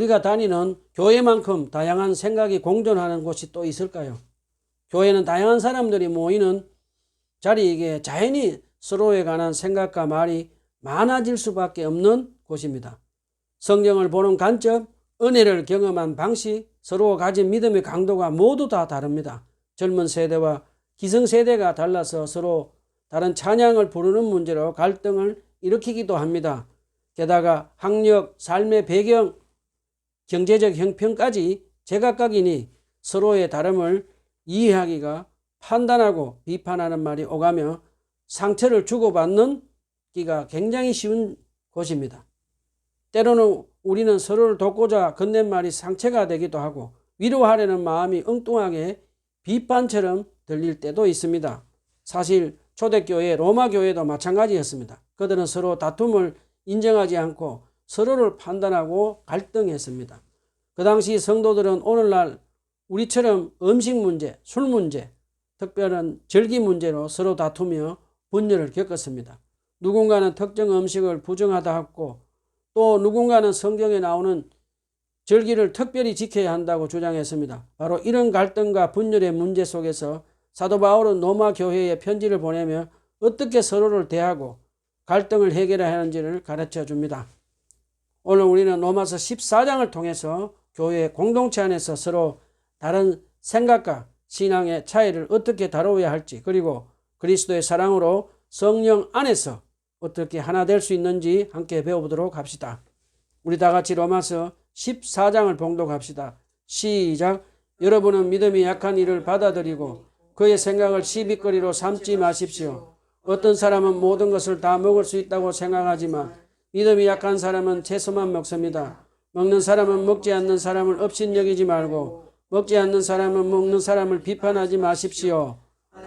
우리가 다니는 교회만큼 다양한 생각이 공존하는 곳이 또 있을까요? 교회는 다양한 사람들이 모이는 자리이기에 자연히 서로에 관한 생각과 말이 많아질 수밖에 없는 곳입니다. 성경을 보는 관점, 은혜를 경험한 방식, 서로 가진 믿음의 강도가 모두 다 다릅니다. 젊은 세대와 기성세대가 달라서 서로 다른 찬양을 부르는 문제로 갈등을 일으키기도 합니다. 게다가 학력, 삶의 배경, 경제적 형편까지 제각각이니 서로의 다름을 이해하기가 판단하고 비판하는 말이 오가며 상처를 주고받는 기가 굉장히 쉬운 곳입니다. 때로는 우리는 서로를 돕고자 건넨 말이 상처가 되기도 하고 위로하려는 마음이 엉뚱하게 비판처럼 들릴 때도 있습니다. 사실 초대교회 로마교회도 마찬가지였습니다. 그들은 서로 다툼을 인정하지 않고 서로를 판단하고 갈등했습니다. 그 당시 성도들은 오늘날 우리처럼 음식 문제, 술 문제, 특별한 절기 문제로 서로 다투며 분열을 겪었습니다. 누군가는 특정 음식을 부정하다 했고 또 누군가는 성경에 나오는 절기를 특별히 지켜야 한다고 주장했습니다. 바로 이런 갈등과 분열의 문제 속에서 사도 바울은 로마 교회에 편지를 보내며 어떻게 서로를 대하고 갈등을 해결해야 하는지를 가르쳐 줍니다. 오늘 우리는 로마서 14장을 통해서 교회 공동체 안에서 서로 다른 생각과 신앙의 차이를 어떻게 다루어야 할지, 그리고 그리스도의 사랑으로 성령 안에서 어떻게 하나 될 수 있는지 함께 배워보도록 합시다. 우리 다 같이 로마서 14장을 봉독합시다. 시작. 여러분은 믿음이 약한 이를 받아들이고 그의 생각을 시비거리로 삼지 마십시오. 어떤 사람은 모든 것을 다 먹을 수 있다고 생각하지만 믿음이 약한 사람은 채소만 먹습니다. 먹는 사람은 먹지 않는 사람을 업신여기지 말고 먹지 않는 사람은 먹는 사람을 비판하지 마십시오.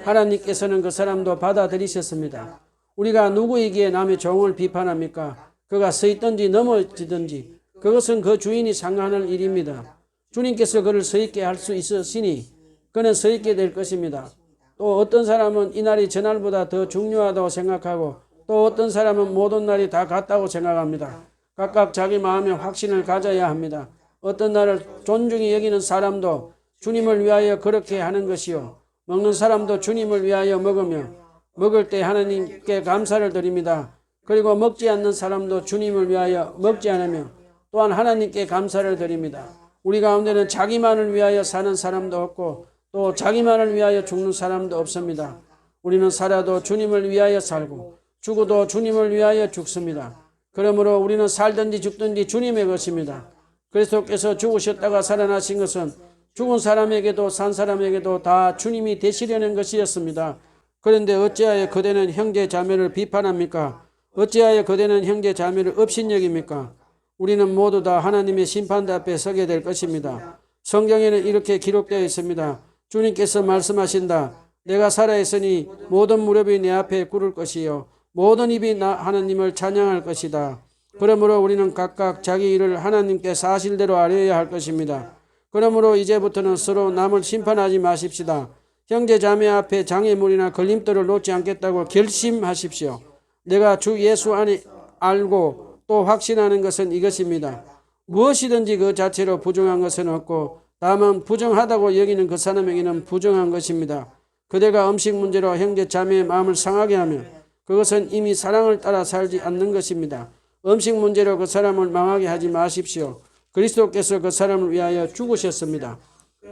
하나님께서는 그 사람도 받아들이셨습니다. 우리가 누구이기에 남의 종을 비판합니까? 그가 서 있든지 넘어지든지 그것은 그 주인이 상관할 일입니다. 주님께서 그를 서 있게 할 수 있으시니 그는 서 있게 될 것입니다. 또 어떤 사람은 이날이 저날보다 더 중요하다고 생각하고 또 어떤 사람은 모든 날이 다 같다고 생각합니다. 각각 자기 마음에 확신을 가져야 합니다. 어떤 날을 존중히 여기는 사람도 주님을 위하여 그렇게 하는 것이요. 먹는 사람도 주님을 위하여 먹으며 먹을 때 하나님께 감사를 드립니다. 그리고 먹지 않는 사람도 주님을 위하여 먹지 않으며 또한 하나님께 감사를 드립니다. 우리 가운데는 자기만을 위하여 사는 사람도 없고 또 자기만을 위하여 죽는 사람도 없습니다. 우리는 살아도 주님을 위하여 살고 죽어도 주님을 위하여 죽습니다. 그러므로 우리는 살든지 죽든지 주님의 것입니다. 그리스도께서 죽으셨다가 살아나신 것은 죽은 사람에게도 산 사람에게도 다 주님이 되시려는 것이었습니다. 그런데 어찌하여 그대는 형제 자매를 비판합니까? 어찌하여 그대는 형제 자매를 업신여깁니까? 우리는 모두 다 하나님의 심판대 앞에 서게 될 것입니다. 성경에는 이렇게 기록되어 있습니다. 주님께서 말씀하신다. 내가 살아있으니 모든 무릎이 내 앞에 꿇을 것이요 모든 입이 나 하나님을 찬양할 것이다. 그러므로 우리는 각각 자기 일을 하나님께 사실대로 알려야 할 것입니다. 그러므로 이제부터는 서로 남을 심판하지 마십시다. 형제 자매 앞에 장애물이나 걸림돌을 놓지 않겠다고 결심하십시오. 내가 주 예수 안에 알고 또 확신하는 것은 이것입니다. 무엇이든지 그 자체로 부정한 것은 없고 다만 부정하다고 여기는 그 사람에게는 부정한 것입니다. 그대가 음식 문제로 형제 자매의 마음을 상하게 하면 그것은 이미 사랑을 따라 살지 않는 것입니다. 음식 문제로 그 사람을 망하게 하지 마십시오. 그리스도께서 그 사람을 위하여 죽으셨습니다.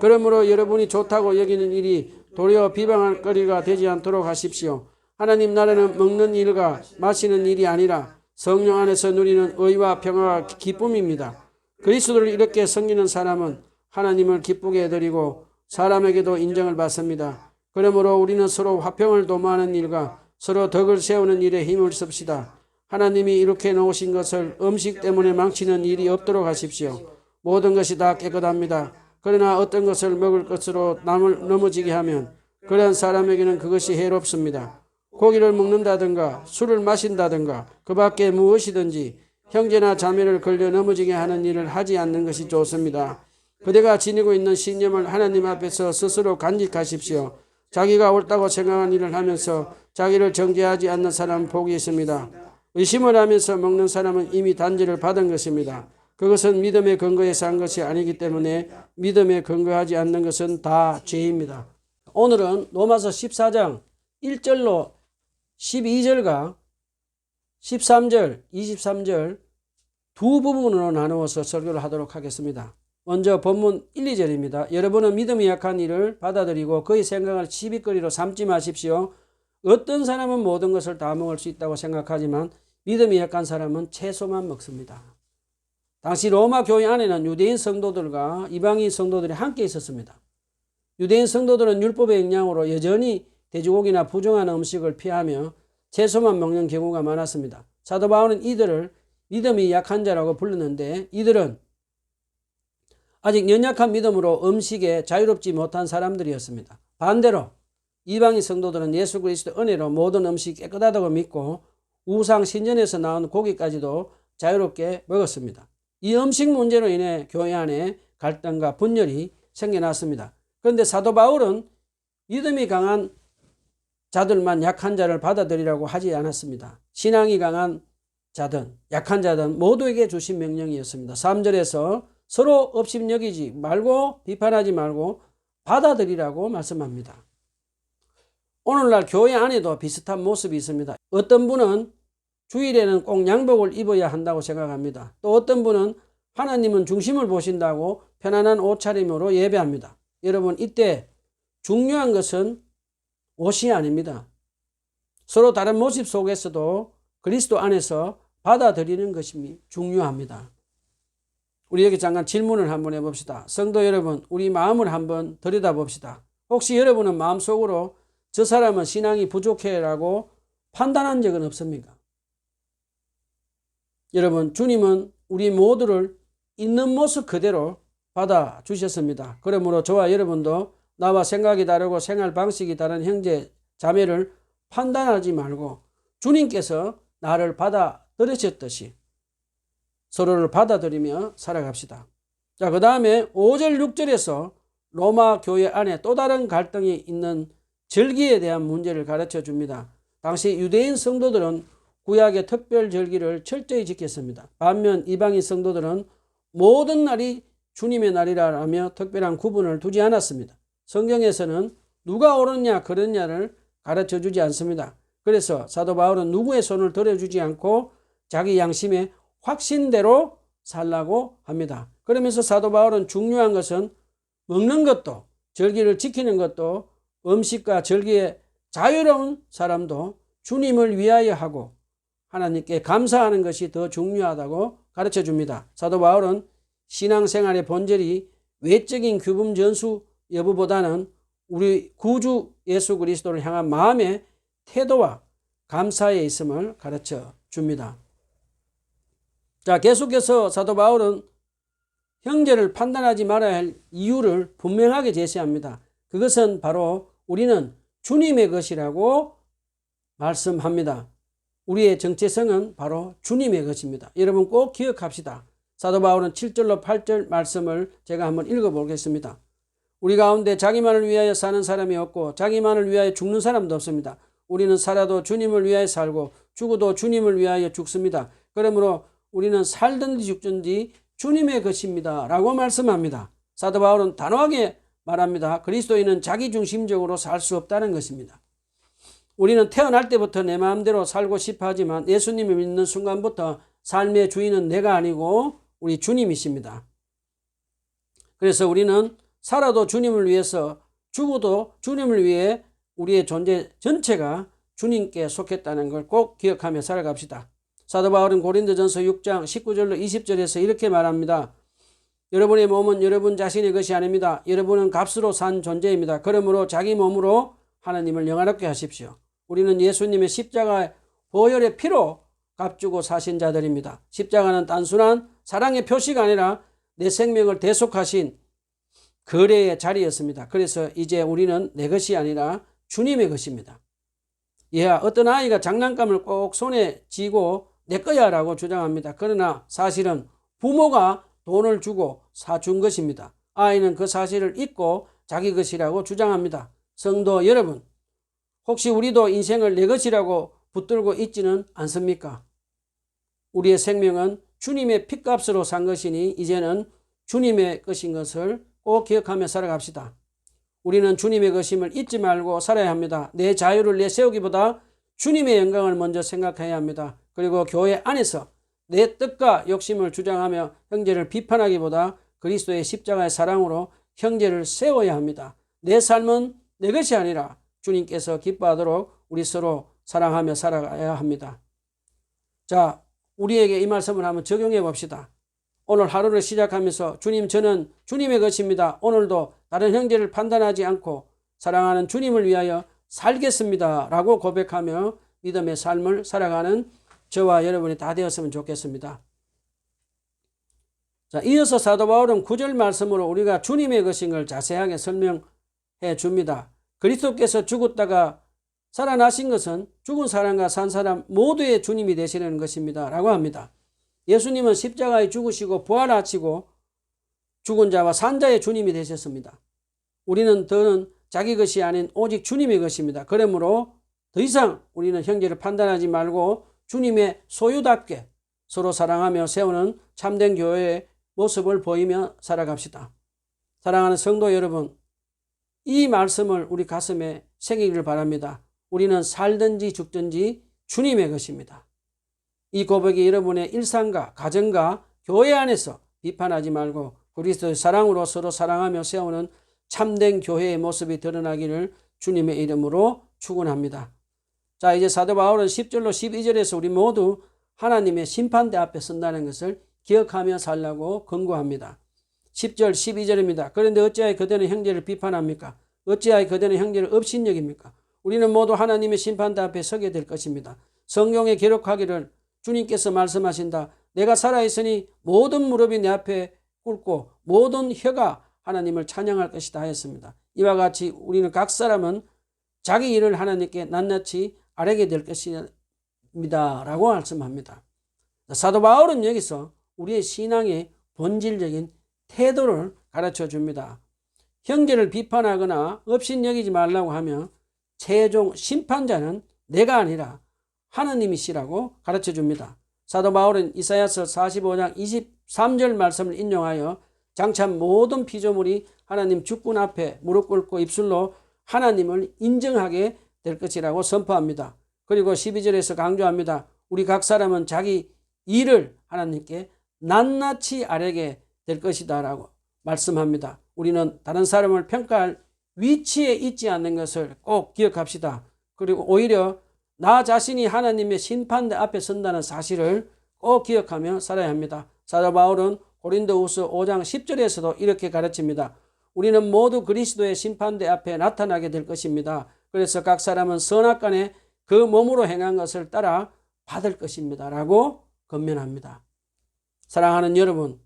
그러므로 여러분이 좋다고 여기는 일이 도리어 비방할 거리가 되지 않도록 하십시오. 하나님 나라는 먹는 일과 마시는 일이 아니라 성령 안에서 누리는 의와 평화와 기쁨입니다. 그리스도를 이렇게 섬기는 사람은 하나님을 기쁘게 해드리고 사람에게도 인정을 받습니다. 그러므로 우리는 서로 화평을 도모하는 일과 서로 덕을 세우는 일에 힘을 씁시다. 하나님이 이렇게 놓으신 것을 음식 때문에 망치는 일이 없도록 하십시오. 모든 것이 다 깨끗합니다. 그러나 어떤 것을 먹을 것으로 남을 넘어지게 하면 그런 사람에게는 그것이 해롭습니다. 고기를 먹는다든가 술을 마신다든가 그 밖에 무엇이든지 형제나 자매를 걸려 넘어지게 하는 일을 하지 않는 것이 좋습니다. 그대가 지니고 있는 신념을 하나님 앞에서 스스로 간직하십시오. 자기가 옳다고 생각한 일을 하면서 자기를 정죄하지 않는 사람은 복이 있습니다. 의심을 하면서 먹는 사람은 이미 단죄를 받은 것입니다. 그것은 믿음에 근거해서 한 것이 아니기 때문에 믿음에 근거하지 않는 것은 다 죄입니다. 오늘은 로마서 14장 1절로 12절과 13절, 23절 두 부분으로 나누어서 설교를 하도록 하겠습니다. 먼저 본문 1, 2절입니다. 여러분은 믿음이 약한 이를 받아들이고 그의 생각을 시비거리로 삼지 마십시오. 어떤 사람은 모든 것을 다 먹을 수 있다고 생각하지만 믿음이 약한 사람은 채소만 먹습니다. 당시 로마 교회 안에는 유대인 성도들과 이방인 성도들이 함께 있었습니다. 유대인 성도들은 율법의 영향으로 여전히 돼지고기나 부정한 음식을 피하며 채소만 먹는 경우가 많았습니다. 사도 바울은 이들을 믿음이 약한 자라고 불렀는데 이들은 아직 연약한 믿음으로 음식에 자유롭지 못한 사람들이었습니다. 반대로 이방인 성도들은 예수 그리스도의 은혜로 모든 음식이 깨끗하다고 믿고 우상 신전에서 나온 고기까지도 자유롭게 먹었습니다. 이 음식 문제로 인해 교회 안에 갈등과 분열이 생겨났습니다. 그런데 사도 바울은 믿음이 강한 자들만 약한 자를 받아들이라고 하지 않았습니다. 신앙이 강한 자든 약한 자든 모두에게 주신 명령이었습니다. 3절에서 서로 업신여기지 말고 비판하지 말고 받아들이라고 말씀합니다. 오늘날 교회 안에도 비슷한 모습이 있습니다. 어떤 분은 주일에는 꼭 양복을 입어야 한다고 생각합니다. 또 어떤 분은 하나님은 중심을 보신다고 편안한 옷차림으로 예배합니다. 여러분, 이때 중요한 것은 옷이 아닙니다. 서로 다른 모습 속에서도 그리스도 안에서 받아들이는 것이 중요합니다. 우리 여기 잠깐 질문을 한번 해봅시다. 성도 여러분, 우리 마음을 한번 들여다봅시다. 혹시 여러분은 마음속으로 저 사람은 신앙이 부족해라고 판단한 적은 없습니까? 여러분, 주님은 우리 모두를 있는 모습 그대로 받아주셨습니다. 그러므로 저와 여러분도 나와 생각이 다르고 생활 방식이 다른 형제 자매를 판단하지 말고 주님께서 나를 받아들이셨듯이 서로를 받아들이며 살아갑시다. 자, 그 다음에 5절 6절에서 로마 교회 안에 또 다른 갈등이 있는 절기에 대한 문제를 가르쳐 줍니다. 당시 유대인 성도들은 구약의 특별 절기를 철저히 지켰습니다. 반면 이방인 성도들은 모든 날이 주님의 날이라 하며 특별한 구분을 두지 않았습니다. 성경에서는 누가 옳으냐 그르냐를 가르쳐 주지 않습니다. 그래서 사도 바울은 누구의 손을 들어주지 않고 자기 양심의 확신대로 살라고 합니다. 그러면서 사도 바울은 중요한 것은 먹는 것도 절기를 지키는 것도 음식과 절기에 자유로운 사람도 주님을 위하여 하고 하나님께 감사하는 것이 더 중요하다고 가르쳐 줍니다. 사도 바울은 신앙생활의 본질이 외적인 규범 전수 여부보다는 우리 구주 예수 그리스도를 향한 마음의 태도와 감사에 있음을 가르쳐 줍니다. 자, 계속해서 사도 바울은 형제를 판단하지 말아야 할 이유를 분명하게 제시합니다. 그것은 바로 우리는 주님의 것이라고 말씀합니다. 우리의 정체성은 바로 주님의 것입니다. 여러분 꼭 기억합시다. 사도 바울은 7절로 8절 말씀을 제가 한번 읽어보겠습니다. 우리 가운데 자기만을 위하여 사는 사람이 없고 자기만을 위하여 죽는 사람도 없습니다. 우리는 살아도 주님을 위하여 살고 죽어도 주님을 위하여 죽습니다. 그러므로 우리는 살든지 죽든지 주님의 것입니다 라고 말씀합니다. 사도 바울은 단호하게 말합니다. 그리스도인은 자기중심적으로 살 수 없다는 것입니다. 우리는 태어날 때부터 내 마음대로 살고 싶어 하지만 예수님을 믿는 순간부터 삶의 주인은 내가 아니고 우리 주님이십니다. 그래서 우리는 살아도 주님을 위해서 죽어도 주님을 위해 우리의 존재 전체가 주님께 속했다는 걸 꼭 기억하며 살아갑시다. 사도 바울은 고린도전서 6장 19절로 20절에서 이렇게 말합니다. 여러분의 몸은 여러분 자신의 것이 아닙니다. 여러분은 값으로 산 존재입니다. 그러므로 자기 몸으로 하나님을 영화롭게 하십시오. 우리는 예수님의 십자가의 보혈의 피로 값주고 사신 자들입니다. 십자가는 단순한 사랑의 표시가 아니라 내 생명을 대속하신 거래의 자리였습니다. 그래서 이제 우리는 내 것이 아니라 주님의 것입니다. 어떤 아이가 장난감을 꼭 손에 쥐고 내 거야 라고 주장합니다. 그러나 사실은 부모가 돈을 주고 사준 것입니다. 아이는 그 사실을 잊고 자기 것이라고 주장합니다. 성도 여러분, 혹시 우리도 인생을 내 것이라고 붙들고 있지는 않습니까? 우리의 생명은 주님의 핏값으로 산 것이니 이제는 주님의 것인 것을 꼭 기억하며 살아갑시다. 우리는 주님의 것임을 잊지 말고 살아야 합니다. 내 자유를 내세우기보다 주님의 영광을 먼저 생각해야 합니다. 그리고 교회 안에서 내 뜻과 욕심을 주장하며 형제를 비판하기보다 그리스도의 십자가의 사랑으로 형제를 세워야 합니다. 내 삶은 내 것이 아니라 주님께서 기뻐하도록 우리 서로 사랑하며 살아가야 합니다. 자, 우리에게 이 말씀을 한번 적용해 봅시다. 오늘 하루를 시작하면서 주님, 저는 주님의 것입니다. 오늘도 다른 형제를 판단하지 않고 사랑하는 주님을 위하여 살겠습니다. 라고 고백하며 믿음의 삶을 살아가는 저와 여러분이 다 되었으면 좋겠습니다. 자, 이어서 사도 바울은 9절 말씀으로 우리가 주님의 것인 걸 자세하게 설명해 줍니다. 그리스도께서 죽었다가 살아나신 것은 죽은 사람과 산 사람 모두의 주님이 되시려는 것입니다. 라고 합니다. 예수님은 십자가에 죽으시고 부활하시고 죽은 자와 산 자의 주님이 되셨습니다. 우리는 더는 자기 것이 아닌 오직 주님의 것입니다. 그러므로 더 이상 우리는 형제를 판단하지 말고 주님의 소유답게 서로 사랑하며 세우는 참된 교회의 모습을 보이며 살아갑시다. 사랑하는 성도 여러분, 이 말씀을 우리 가슴에 새기기를 바랍니다. 우리는 살든지 죽든지 주님의 것입니다. 이 고백이 여러분의 일상과 가정과 교회 안에서 비판하지 말고 그리스도의 사랑으로 서로 사랑하며 세우는 참된 교회의 모습이 드러나기를 주님의 이름으로 축원합니다. 자, 이제 사도 바울은 10절로 12절에서 우리 모두 하나님의 심판대 앞에 선다는 것을 기억하며 살라고 권고합니다. 10절 12절입니다. 그런데 어찌하여 그대는 형제를 비판합니까? 어찌하여 그대는 형제를 업신여깁니까? 우리는 모두 하나님의 심판대 앞에 서게 될 것입니다. 성경에 기록하기를 주님께서 말씀하신다. 내가 살아있으니 모든 무릎이 내 앞에 꿇고 모든 혀가 하나님을 찬양할 것이다 하였습니다. 이와 같이 우리는 각 사람은 자기 일을 하나님께 낱낱이 아뢰게 될 것입니다. 라고 말씀합니다. 사도 바울은 여기서 우리의 신앙의 본질적인 태도를 가르쳐 줍니다. 형제를 비판하거나 업신여기지 말라고 하며 최종 심판자는 내가 아니라 하나님이시라고 가르쳐 줍니다. 사도 바울은 이사야서 45장 23절 말씀을 인용하여 장차 모든 피조물이 하나님 주권 앞에 무릎 꿇고 입술로 하나님을 인정하게 될 것이라고 선포합니다. 그리고 12절에서 강조합니다. 우리 각 사람은 자기 일을 하나님께 낱낱이 아뢰게 될 것이다 라고 말씀합니다. 우리는 다른 사람을 평가할 위치에 있지 않는 것을 꼭 기억합시다. 그리고 오히려 나 자신이 하나님의 심판대 앞에 선다는 사실을 꼭 기억하며 살아야 합니다. 사도 바울은 고린도후서 5장 10절에서도 이렇게 가르칩니다. 우리는 모두 그리스도의 심판대 앞에 나타나게 될 것입니다. 그래서 각 사람은 선악간에 그 몸으로 행한 것을 따라 받을 것입니다. 라고 권면합니다. 사랑하는 여러분,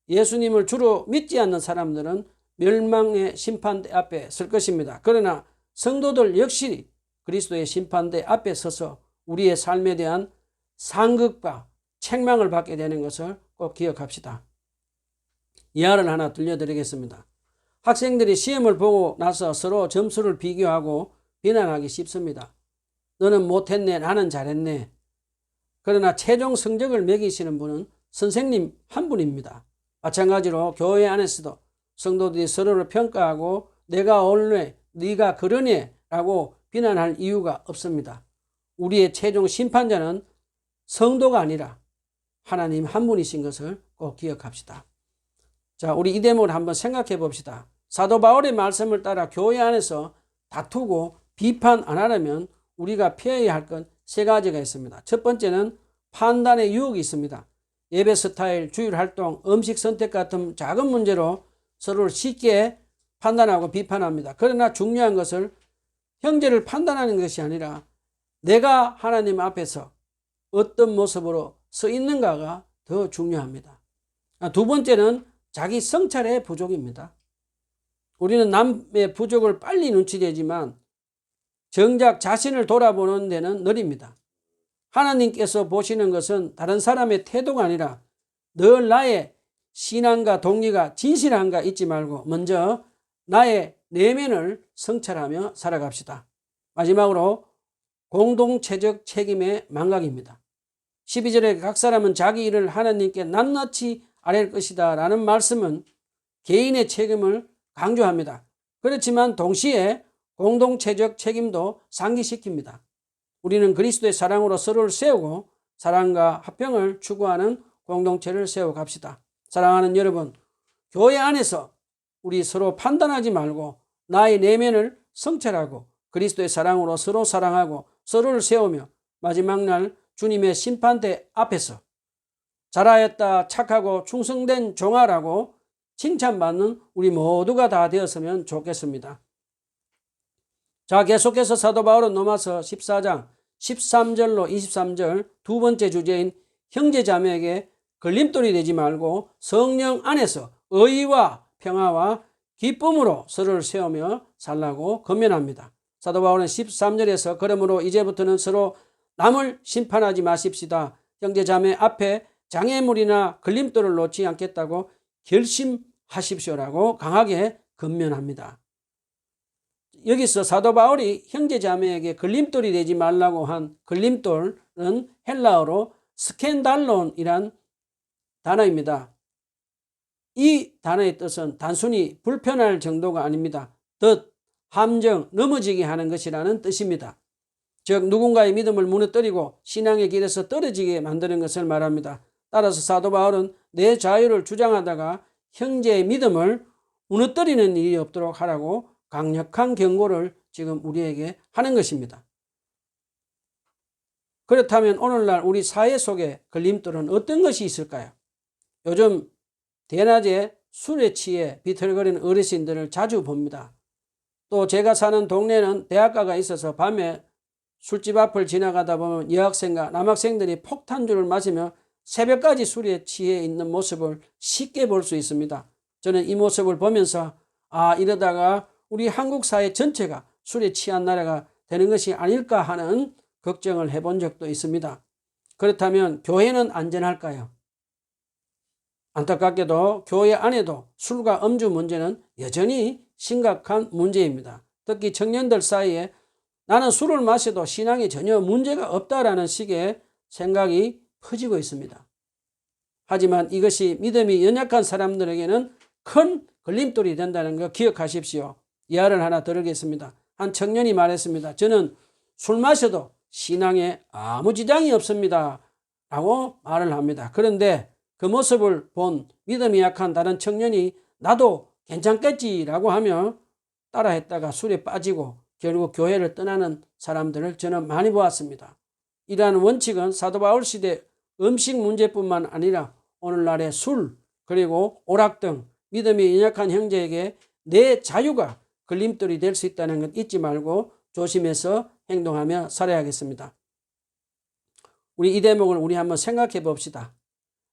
예수님을 주로 믿지 않는 사람들은 멸망의 심판대 앞에 설 것입니다. 그러나 성도들 역시 그리스도의 심판대 앞에 서서 우리의 삶에 대한 상급과 책망을 받게 되는 것을 꼭 기억합시다. 이하를 하나 들려드리겠습니다. 학생들이 시험을 보고 나서 서로 점수를 비교하고 비난하기 쉽습니다. 너는 못했네, 나는 잘했네. 그러나 최종 성적을 매기시는 분은 선생님 한 분입니다. 마찬가지로 교회 안에서도 성도들이 서로를 평가하고 내가 옳네, 네가 그러네 라고 비난할 이유가 없습니다. 우리의 최종 심판자는 성도가 아니라 하나님 한 분이신 것을 꼭 기억합시다. 자, 우리 이 대목을 한번 생각해 봅시다. 사도 바울의 말씀을 따라 교회 안에서 다투고 비판 안 하려면 우리가 피해야 할 건 세 가지가 있습니다. 첫 번째는 판단의 유혹이 있습니다. 예배 스타일, 주일 활동, 음식 선택 같은 작은 문제로 서로를 쉽게 판단하고 비판합니다. 그러나 중요한 것을 형제를 판단하는 것이 아니라 내가 하나님 앞에서 어떤 모습으로 서 있는가가 더 중요합니다. 두 번째는 자기 성찰의 부족입니다. 우리는 남의 부족을 빨리 눈치채지만 정작 자신을 돌아보는 데는 느립니다. 하나님께서 보시는 것은 다른 사람의 태도가 아니라 늘 나의 신앙과 동기가 진실한가 잊지 말고 먼저 나의 내면을 성찰하며 살아갑시다. 마지막으로 공동체적 책임의 망각입니다. 12절에 각 사람은 자기 일을 하나님께 낱낱이 아뢰을 것이다 라는 말씀은 개인의 책임을 강조합니다. 그렇지만 동시에 공동체적 책임도 상기시킵니다. 우리는 그리스도의 사랑으로 서로를 세우고 사랑과 화평을 추구하는 공동체를 세워갑시다. 사랑하는 여러분, 교회 안에서 우리 서로 판단하지 말고 나의 내면을 성찰하고 그리스도의 사랑으로 서로 사랑하고 서로를 세우며 마지막 날 주님의 심판대 앞에서 잘하였다, 착하고 충성된 종아라고 칭찬받는 우리 모두가 다 되었으면 좋겠습니다. 자, 계속해서 사도 바울은 로마서 14장 13절로 23절 두 번째 주제인 형제자매에게 걸림돌이 되지 말고 성령 안에서 의와 평화와 기쁨으로 서로를 세우며 살라고 권면합니다. 사도 바울은 13절에서 그러므로 이제부터는 서로 남을 심판하지 마십시다. 형제자매 앞에 장애물이나 걸림돌을 놓지 않겠다고 결심하십시오라고 강하게 권면합니다. 여기서 사도 바울이 형제자매에게 걸림돌이 되지 말라고 한 걸림돌은 헬라어로 스캔달론이란 단어입니다. 이 단어의 뜻은 단순히 불편할 정도가 아닙니다. 덫, 함정, 넘어지게 하는 것이라는 뜻입니다. 즉 누군가의 믿음을 무너뜨리고 신앙의 길에서 떨어지게 만드는 것을 말합니다. 따라서 사도 바울은 내 자유를 주장하다가 형제의 믿음을 무너뜨리는 일이 없도록 하라고 강력한 경고를 지금 우리에게 하는 것입니다. 그렇다면 오늘날 우리 사회 속에 걸림돌은 어떤 것이 있을까요? 요즘 대낮에 술에 취해 비틀거리는 어르신들을 자주 봅니다. 또 제가 사는 동네는 대학가가 있어서 밤에 술집 앞을 지나가다 보면 여학생과 남학생들이 폭탄주를 마시며 새벽까지 술에 취해 있는 모습을 쉽게 볼 수 있습니다. 저는 이 모습을 보면서 이러다가 우리 한국 사회 전체가 술에 취한 나라가 되는 것이 아닐까 하는 걱정을 해본 적도 있습니다. 그렇다면 교회는 안전할까요? 안타깝게도 교회 안에도 술과 음주 문제는 여전히 심각한 문제입니다. 특히 청년들 사이에 나는 술을 마셔도 신앙에 전혀 문제가 없다라는 식의 생각이 퍼지고 있습니다. 하지만 이것이 믿음이 연약한 사람들에게는 큰 걸림돌이 된다는 거 기억하십시오. 예화를 하나 들으겠습니다. 한 청년이 말했습니다. 저는 술 마셔도 신앙에 아무 지장이 없습니다 라고 말을 합니다. 그런데 그 모습을 본 믿음이 약한 다른 청년이 나도 괜찮겠지라고 하며 따라했다가 술에 빠지고 결국 교회를 떠나는 사람들을 저는 많이 보았습니다. 이러한 원칙은 사도 바울 시대 음식 문제뿐만 아니라 오늘날의 술 그리고 오락 등 믿음이 연약한 형제에게 내 자유가 걸림돌이 될 수 있다는 것 잊지 말고 조심해서 행동하며 살아야겠습니다. 우리 이 대목을 우리 한번 생각해 봅시다.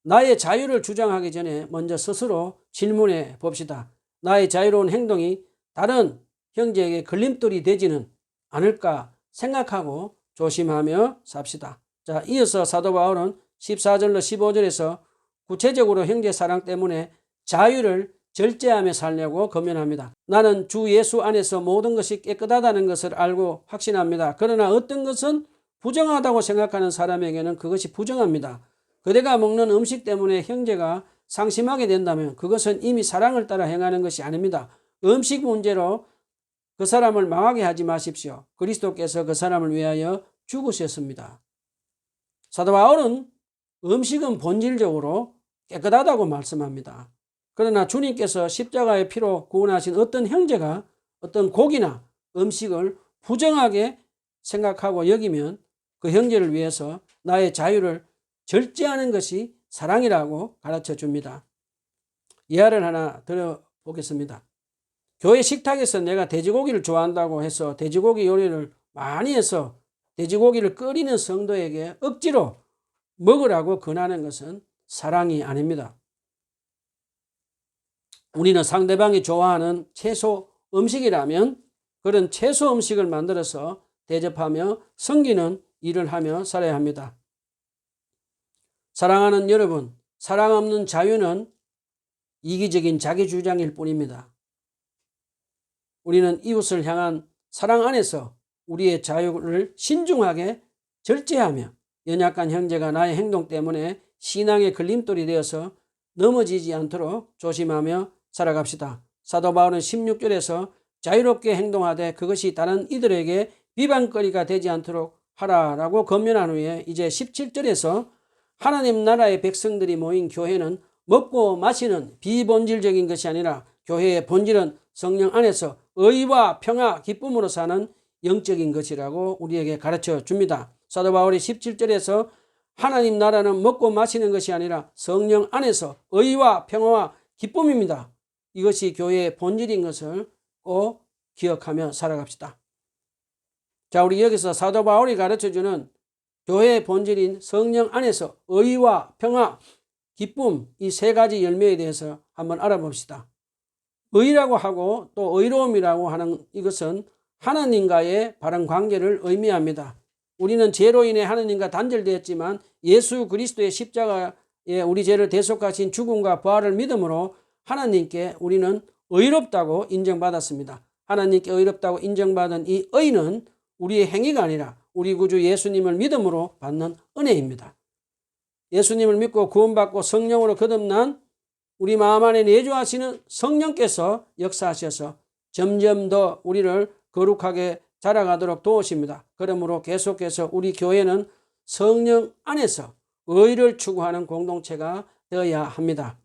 나의 자유를 주장하기 전에 먼저 스스로 질문해 봅시다. 나의 자유로운 행동이 다른 형제에게 걸림돌이 되지는 않을까 생각하고 조심하며 삽시다. 자, 이어서 사도 바울은 14절로 15절에서 구체적으로 형제 사랑 때문에 자유를 절제하며 살려고 권면합니다. 나는 주 예수 안에서 모든 것이 깨끗하다는 것을 알고 확신합니다. 그러나 어떤 것은 부정하다고 생각하는 사람에게는 그것이 부정합니다. 그대가 먹는 음식 때문에 형제가 상심하게 된다면 그것은 이미 사랑을 따라 행하는 것이 아닙니다. 음식 문제로 그 사람을 망하게 하지 마십시오. 그리스도께서 그 사람을 위하여 죽으셨습니다. 사도 바울은 음식은 본질적으로 깨끗하다고 말씀합니다. 그러나 주님께서 십자가의 피로 구원하신 어떤 형제가 어떤 고기나 음식을 부정하게 생각하고 여기면 그 형제를 위해서 나의 자유를 절제하는 것이 사랑이라고 가르쳐 줍니다. 예화를 하나 들어보겠습니다. 교회 식탁에서 내가 돼지고기를 좋아한다고 해서 돼지고기 요리를 많이 해서 돼지고기를 끓이는 성도에게 억지로 먹으라고 권하는 것은 사랑이 아닙니다. 우리는 상대방이 좋아하는 채소 음식이라면 그런 채소 음식을 만들어서 대접하며 섬기는 일을 하며 살아야 합니다. 사랑하는 여러분, 사랑 없는 자유는 이기적인 자기 주장일 뿐입니다. 우리는 이웃을 향한 사랑 안에서 우리의 자유를 신중하게 절제하며 연약한 형제가 나의 행동 때문에 신앙의 걸림돌이 되어서 넘어지지 않도록 조심하며 살아갑시다. 사도 바울은 16절에서 자유롭게 행동하되 그것이 다른 이들에게 비방거리가 되지 않도록 하라라고 권면한 후에 이제 17절에서 하나님 나라의 백성들이 모인 교회는 먹고 마시는 비본질적인 것이 아니라 교회의 본질은 성령 안에서 의와 평화, 기쁨으로 사는 영적인 것이라고 우리에게 가르쳐 줍니다. 사도 바울이 17절에서 하나님 나라는 먹고 마시는 것이 아니라 성령 안에서 의와 평화와 기쁨입니다. 이것이 교회의 본질인 것을 꼭 기억하며 살아갑시다. 자, 우리 여기서 사도 바울이 가르쳐주는 교회의 본질인 성령 안에서 의와 평화, 기쁨, 이 세 가지 열매에 대해서 한번 알아봅시다. 의라고 하고 또 의로움이라고 하는 이것은 하나님과의 바른 관계를 의미합니다. 우리는 죄로 인해 하나님과 단절되었지만 예수 그리스도의 십자가에 우리 죄를 대속하신 죽음과 부활을 믿음으로 하나님께 우리는 의롭다고 인정받았습니다. 하나님께 의롭다고 인정받은 이 의는 우리의 행위가 아니라 우리 구주 예수님을 믿음으로 받는 은혜입니다. 예수님을 믿고 구원받고 성령으로 거듭난 우리 마음 안에 내주하시는 성령께서 역사하셔서 점점 더 우리를 거룩하게 자라가도록 도우십니다. 그러므로 계속해서 우리 교회는 성령 안에서 의를 추구하는 공동체가 되어야 합니다.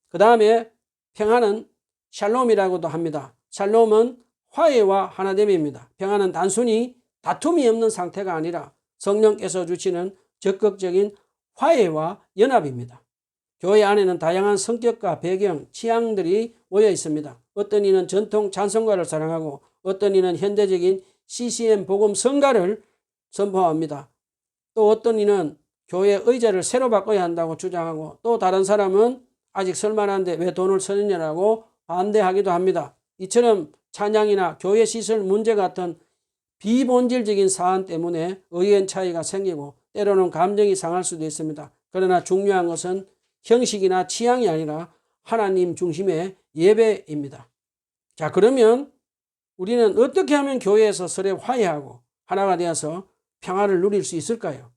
그 다음에 평화는 샬롬이라고도 합니다. 샬롬은 화해와 하나됨입니다. 평화는 단순히 다툼이 없는 상태가 아니라 성령께서 주시는 적극적인 화해와 연합입니다. 교회 안에는 다양한 성격과 배경, 취향들이 모여 있습니다. 어떤 이는 전통 찬송가를 사랑하고 어떤 이는 현대적인 CCM 복음 성가를 선포합니다. 또 어떤 이는 교회 의자를 새로 바꿔야 한다고 주장하고 또 다른 사람은 아직 쓸만한데 왜 돈을 쓰느냐라고 반대하기도 합니다. 이처럼 찬양이나 교회 시설 문제 같은 비본질적인 사안 때문에 의견 차이가 생기고 때로는 감정이 상할 수도 있습니다. 그러나 중요한 것은 형식이나 취향이 아니라 하나님 중심의 예배입니다. 자, 그러면 우리는 어떻게 하면 교회에서 서로 화해하고 하나가 되어서 평화를 누릴 수 있을까요?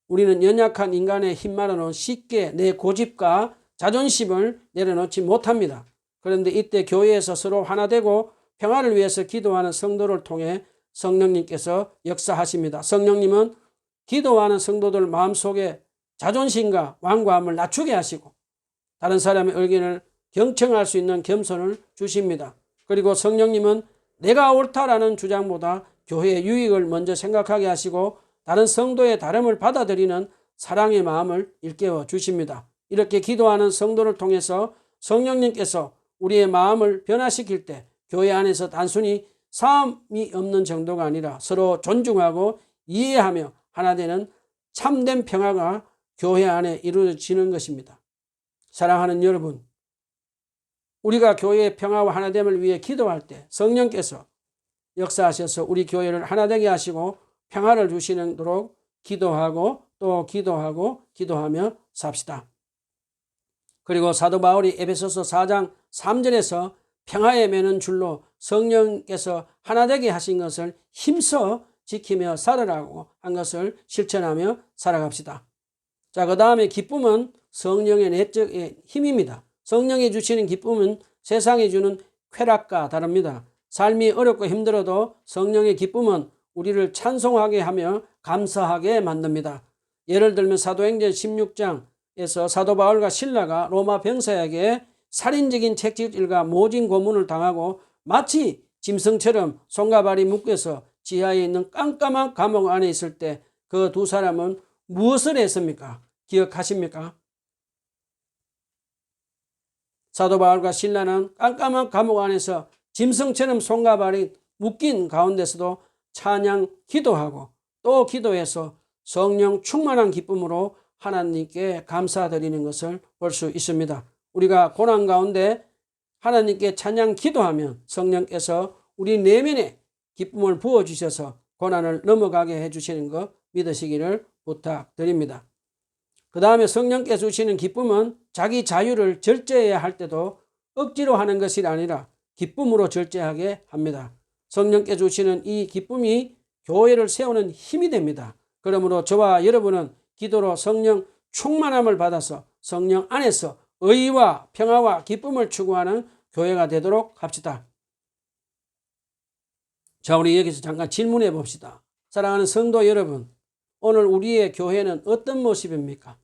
우리는 연약한 인간의 힘만으로는 쉽게 내 고집과 자존심을 내려놓지 못합니다. 그런데 이때 교회에서 서로 하나 되고 평화를 위해서 기도하는 성도를 통해 성령님께서 역사하십니다. 성령님은 기도하는 성도들 마음속에 자존심과 완고함을 낮추게 하시고 다른 사람의 의견을 경청할 수 있는 겸손을 주십니다. 그리고 성령님은 내가 옳다라는 주장보다 교회의 유익을 먼저 생각하게 하시고 다른 성도의 다름을 받아들이는 사랑의 마음을 일깨워 주십니다. 이렇게 기도하는 성도를 통해서 성령님께서 우리의 마음을 변화시킬 때 교회 안에서 단순히 싸움이 없는 정도가 아니라 서로 존중하고 이해하며 하나 되는 참된 평화가 교회 안에 이루어지는 것입니다. 사랑하는 여러분, 우리가 교회의 평화와 하나됨을 위해 기도할 때 성령께서 역사하셔서 우리 교회를 하나되게 하시고 평화를 주시도록 기도하고 또 기도하며 삽시다. 그리고 사도 바울이 에베소서 4장 3절에서 평화에 매는 줄로 성령께서 하나되게 하신 것을 힘써 지키며 살아라고 한 것을 실천하며 살아갑시다. 자, 그 다음에 기쁨은 성령의 내적인 힘입니다. 성령이 주시는 기쁨은 세상이 주는 쾌락과 다릅니다. 삶이 어렵고 힘들어도 성령의 기쁨은 우리를 찬송하게 하며 감사하게 만듭니다. 예를 들면 사도행전 16장에서 사도 바울과 실라가 로마 병사에게 살인적인 채찍질과 모진 고문을 당하고 마치 짐승처럼 손과 발이 묶여서 지하에 있는 깜깜한 감옥 안에 있을 때 그 두 사람은 무엇을 했습니까? 기억하십니까? 사도 바울과 실라는 깜깜한 감옥 안에서 짐승처럼 손과 발이 묶인 가운데서도 찬양 기도하고 또 기도해서 성령 충만한 기쁨으로 하나님께 감사드리는 것을 볼 수 있습니다. 우리가 고난 가운데 하나님께 찬양 기도하면 성령께서 우리 내면에 기쁨을 부어주셔서 고난을 넘어가게 해주시는 것 믿으시기를 부탁드립니다. 그 다음에 성령께서 주시는 기쁨은 자기 자유를 절제해야 할 때도 억지로 하는 것이 아니라 기쁨으로 절제하게 합니다. 성령께서 주시는 이 기쁨이 교회를 세우는 힘이 됩니다. 그러므로 저와 여러분은 기도로 성령 충만함을 받아서 성령 안에서 의와 평화와 기쁨을 추구하는 교회가 되도록 합시다. 자, 우리 여기서 잠깐 질문해 봅시다. 사랑하는 성도 여러분, 오늘 우리의 교회는 어떤 모습입니까?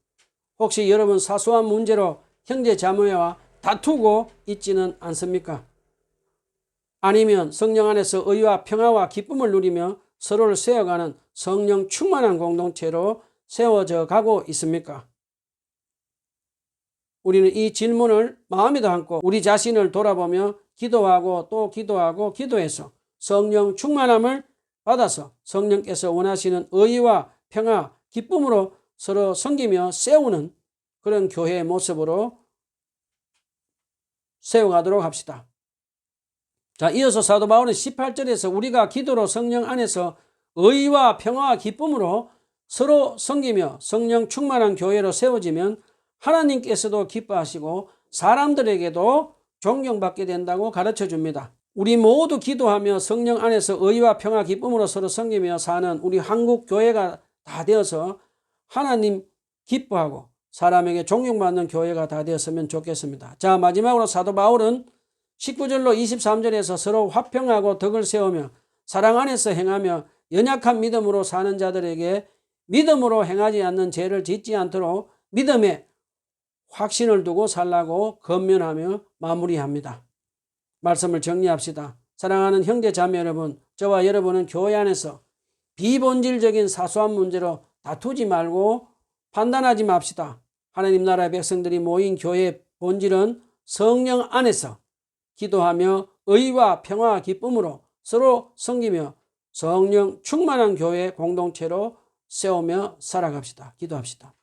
혹시 여러분 사소한 문제로 형제 자매와 다투고 있지는 않습니까? 아니면 성령 안에서 의와 평화와 기쁨을 누리며 서로를 세워가는 성령 충만한 공동체로 세워져 가고 있습니까? 우리는 이 질문을 마음에 담고 우리 자신을 돌아보며 기도하고 또 기도하고 기도해서 성령 충만함을 받아서 성령께서 원하시는 의와 평화, 기쁨으로 서로 섬기며 세우는 그런 교회의 모습으로 세워가도록 합시다. 자, 이어서 사도 바울은 18절에서 우리가 기도로 성령 안에서 의와 평화와 기쁨으로 서로 섬기며 성령 충만한 교회로 세워지면 하나님께서도 기뻐하시고 사람들에게도 존경받게 된다고 가르쳐 줍니다. 우리 모두 기도하며 성령 안에서 의와 평화 기쁨으로 서로 섬기며 사는 우리 한국 교회가 다 되어서 하나님 기뻐하고 사람에게 존경받는 교회가 다 되었으면 좋겠습니다. 자, 마지막으로 사도 바울은 19절로 23절에서 서로 화평하고 덕을 세우며 사랑 안에서 행하며 연약한 믿음으로 사는 자들에게 믿음으로 행하지 않는 죄를 짓지 않도록 믿음에 확신을 두고 살라고 권면하며 마무리합니다. 말씀을 정리합시다. 사랑하는 형제 자매 여러분, 저와 여러분은 교회 안에서 비본질적인 사소한 문제로 다투지 말고 판단하지 맙시다. 하나님 나라의 백성들이 모인 교회의 본질은 성령 안에서 기도하며 의와 평화와 기쁨으로 서로 섬기며 성령 충만한 교회 공동체로 세우며 살아갑시다. 기도합시다.